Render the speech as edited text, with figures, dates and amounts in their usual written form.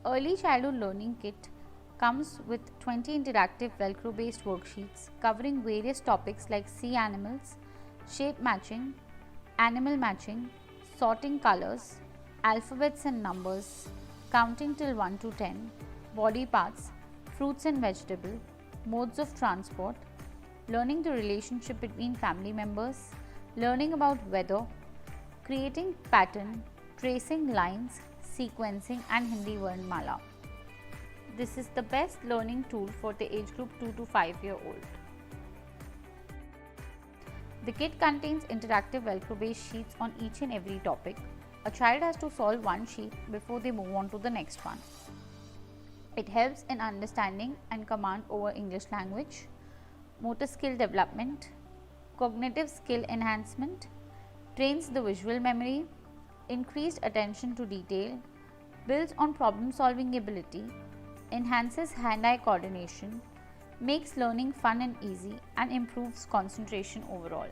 Early Childhood Learning Kit comes with 20 interactive Velcro based worksheets covering various topics like sea animals, shape matching, animal matching, sorting colors, alphabets and numbers, counting till 1 to 10, body parts, fruits and vegetables, modes of transport, learning the relationship between family members, learning about weather, creating pattern, tracing lines, sequencing and Hindi Varnmala. This is the best learning tool for the age group 2 to 5-year-old. The kit contains interactive Velcro based sheets on each and every topic. A child has to solve one sheet before they move on to the next one. It helps in understanding and command over English language, motor skill development, cognitive skill enhancement, trains the visual memory, increased attention to detail, builds on problem solving ability, enhances hand-eye coordination, makes learning fun and easy, and improves concentration overall.